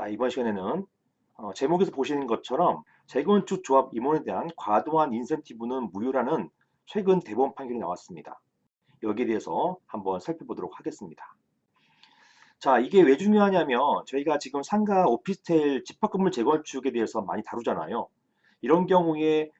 자, 이번 시간에는 제목에서 보시는 것처럼 재건축 조합 임원에 대한 과도한 인센티브는 무효라는 최근 대법원 판결이 나왔습니다. 여기에 대해서 한번 살펴보도록 하겠습니다. 자, 이게 왜 중요하냐면 저희가 지금 상가 오피스텔 집합 건물 재건축에 대해서 많이 다루잖아요. 이런 경우에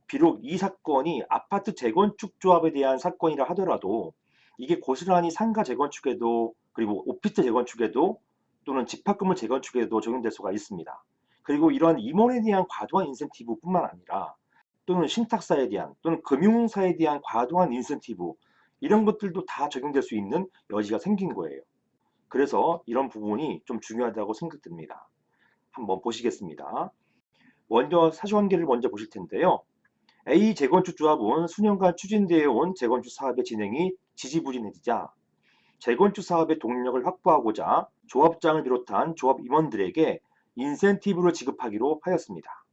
비록 이 사건이 아파트 재건축 조합에 대한 사건이라 하더라도 이게 고스란히 상가 재건축에도 그리고 오피스텔 재건축에도 또는 집합건물 재건축에도 적용될 수가 있습니다. 그리고 이런 임원에 대한 과도한 인센티브뿐만 아니라 또는 신탁사에 대한 또는 금융사에 대한 과도한 인센티브 이런 것들도 다 적용될 수 있는 여지가 생긴 거예요. 그래서 이런 부분이 좀 중요하다고 생각됩니다. 한번 보시겠습니다. 먼저 사실관계를 먼저 보실 텐데요. A 재건축 조합은 수년간 추진되어 온 재건축 사업의 진행이 지지부진해지자 재건축 사업의 동력을 확보하고자 조합장을 비롯한 조합 임원들에게 인센티브를 지급하기로 하였습니다.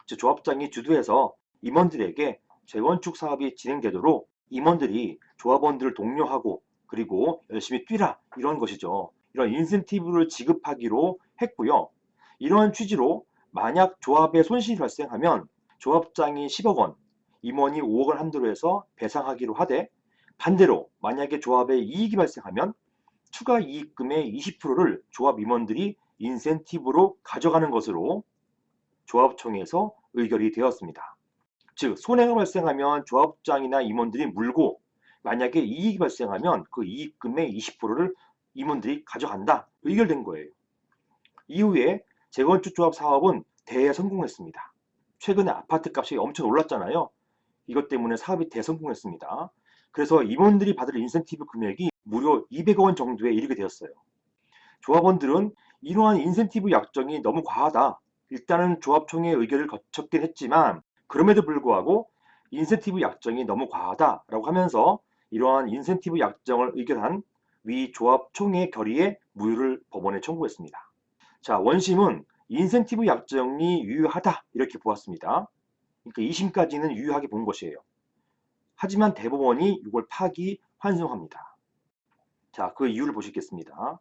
즉 조합장이 주도해서 임원들에게 재건축 사업이 진행되도록 임원들이 조합원들을 독려하고 그리고 열심히 뛰라 이런 것이죠. 이런 인센티브를 지급하기로 했고요. 이러한 취지로 만약 조합에 손실이 발생하면 조합장이 10억 원, 임원이 5억 원 한도로 해서 배상하기로 하되 반대로 만약에 조합에 이익이 발생하면 추가 이익금의 20%를 조합 임원들이 인센티브로 가져가는 것으로 조합총회에서 의결이 되었습니다. 즉 손해가 발생하면 조합장이나 임원들이 물고 만약에 이익이 발생하면 그 이익금의 20%를 임원들이 가져간다. 의결된 거예요. 이후에 재건축 조합 사업은 대성공했습니다. 최근에 아파트 값이 엄청 올랐잖아요. 이것 때문에 사업이 대성공했습니다. 그래서 임원들이 받을 인센티브 금액이 무려 200억 원 정도에 이르게 되었어요. 조합원들은 이러한 인센티브 약정이 너무 과하다. 일단은 조합총회 의결을 거쳤긴 했지만 그럼에도 불구하고 인센티브 약정이 너무 과하다라고 하면서 이러한 인센티브 약정을 의결한 위 조합총회 결의에 무효를 법원에 청구했습니다. 자, 원심은 인센티브 약정이 유효하다 이렇게 보았습니다. 그러니까 2심까지는 유효하게 본 것이에요. 하지만 대법원이 이걸 파기 환송합니다. 자, 그 이유를 보시겠습니다.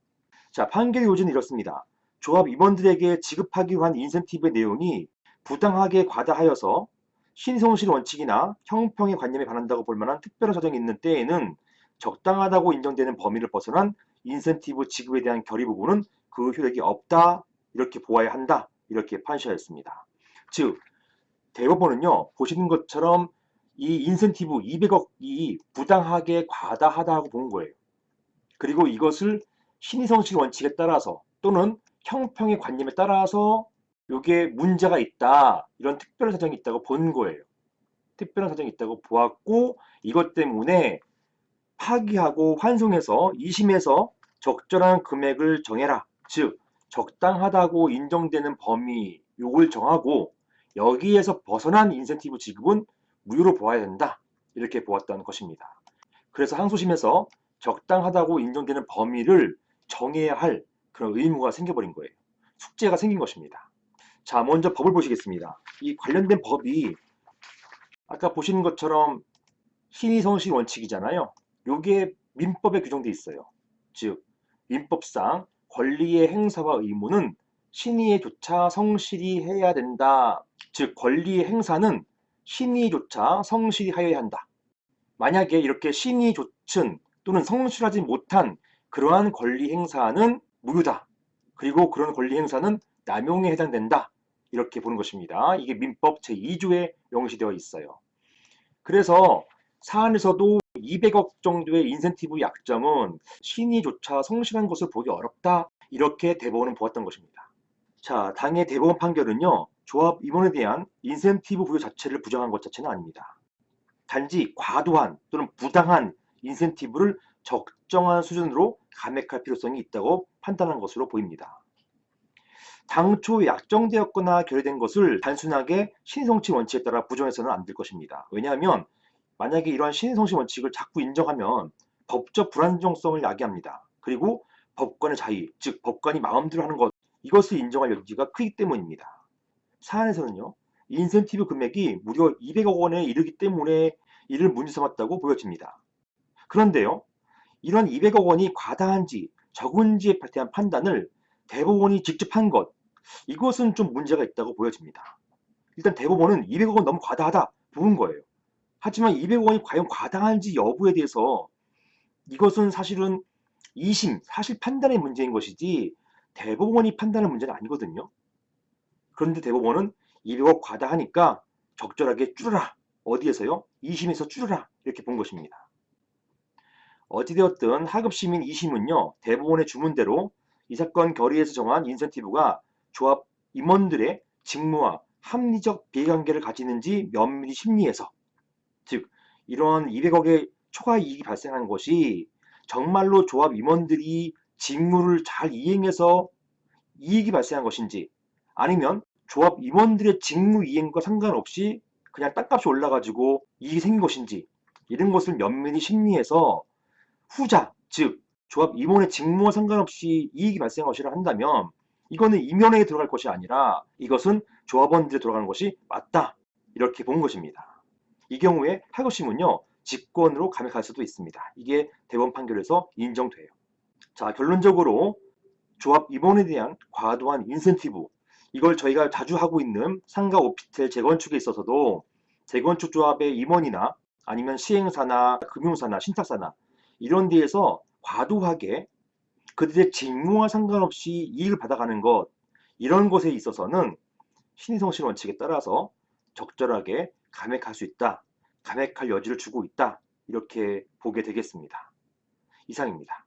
자, 판결의 요지는 이렇습니다. 조합 임원들에게 지급하기로 한 인센티브의 내용이 부당하게 과다하여서 신성실 원칙이나 형평의 관념에 반한다고 볼 만한 특별한 사정이 있는 때에는 적당하다고 인정되는 범위를 벗어난 인센티브 지급에 대한 결의 부분은 그 효력이 없다 이렇게 보아야 한다 이렇게 판시하였습니다. 즉 대법원은요 보시는 것처럼 이 인센티브 200억이 부당하게 과다하다고 본 거예요. 그리고 이것을 신의성실 원칙에 따라서 또는 형평의 관념에 따라서 이게 문제가 있다. 이런 특별한 사정이 있다고 본 거예요. 특별한 사정이 있다고 보았고 이것 때문에 파기하고 환송해서 2심에서 적절한 금액을 정해라. 즉 적당하다고 인정되는 범위 요걸 정하고 여기에서 벗어난 인센티브 지급은 무효로 보아야 된다. 이렇게 보았다는 것입니다. 그래서 항소심에서 적당하다고 인정되는 범위를 정해야 할 그런 의무가 생겨버린 거예요. 숙제가 생긴 것입니다. 자, 먼저 법을 보시겠습니다. 이 관련된 법이 아까 보시는 것처럼 신의성실 원칙이잖아요. 요게 민법에 규정돼 있어요. 즉 민법상 권리의 행사와 의무는 신의조차 성실히 해야 된다. 즉 권리의 행사는 신의조차 성실히 하여야 한다. 만약에 이렇게 신의 조춘 또는 성실하지 못한 그러한 권리 행사는 무효다. 그리고 그런 권리 행사는 남용에 해당된다. 이렇게 보는 것입니다. 이게 민법 제2조에 명시되어 있어요. 그래서 사안에서도 200억 정도의 인센티브 약정은 신의조차 성실한 것을 보기 어렵다. 이렇게 대법원은 보았던 것입니다. 자, 당의 대법원 판결은요. 조합 임원에 대한 인센티브 부여 자체를 부정한 것 자체는 아닙니다. 단지 과도한 또는 부당한 인센티브를 적정한 수준으로 감액할 필요성이 있다고 판단한 것으로 보입니다. 당초 약정되었거나 결의된 것을 단순하게 신의성실 원칙에 따라 부정해서는 안 될 것입니다. 왜냐하면 만약에 이러한 신의성실 원칙을 자꾸 인정하면 법적 불안정성을 야기합니다. 그리고 법관의 자유, 즉 법관이 마음대로 하는 것 이것을 인정할 여지가 크기 때문입니다. 사안에서는요. 인센티브 금액이 무려 200억 원에 이르기 때문에 이를 문제 삼았다고 보여집니다. 그런데요. 이런 200억 원이 과다한지 적은지에 대한 판단을 대법원이 직접 한 것, 이것은 좀 문제가 있다고 보여집니다. 일단 대법원은 200억 원 너무 과다하다 부은 거예요. 하지만 200억 원이 과연 과다한지 여부에 대해서 이것은 사실은 2심, 사실 판단의 문제인 것이지 대법원이 판단할 문제는 아니거든요. 그런데 대법원은 200억 과다하니까 적절하게 줄여라. 어디에서요? 2심에서 줄여라. 이렇게 본 것입니다. 어찌되었든 하급시민 2심은요. 대법원의 주문대로 이 사건 결의에서 정한 인센티브가 조합 임원들의 직무와 합리적 비관계를 가지는지 면밀히 심리해서, 즉 이런 200억의 초과 이익이 발생한 것이 정말로 조합 임원들이 직무를 잘 이행해서 이익이 발생한 것인지, 아니면 조합 임원들의 직무 이행과 상관없이 그냥 땅값이 올라가지고 이익이 생긴 것인지, 이런 것을 면밀히 심리해서 후자, 즉 조합 임원의 직무와 상관없이 이익이 발생한 것이라 한다면 이거는 임원에게 들어갈 것이 아니라 이것은 조합원들에 들어가는 것이 맞다, 이렇게 본 것입니다. 이 경우에 하급심은요 직권으로 감액할 수도 있습니다. 이게 대법원 판결에서 인정돼요. 자, 결론적으로 조합 임원에 대한 과도한 인센티브, 이걸 저희가 자주 하고 있는 상가 오피스텔 재건축에 있어서도 재건축 조합의 임원이나 아니면 시행사나 금융사나 신탁사나 이런 데에서 과도하게 그들의 직무와 상관없이 이익을 받아가는 것, 이런 것에 있어서는 신의성실 원칙에 따라서 적절하게 감액할 수 있다, 감액할 여지를 주고 있다, 이렇게 보게 되겠습니다. 이상입니다.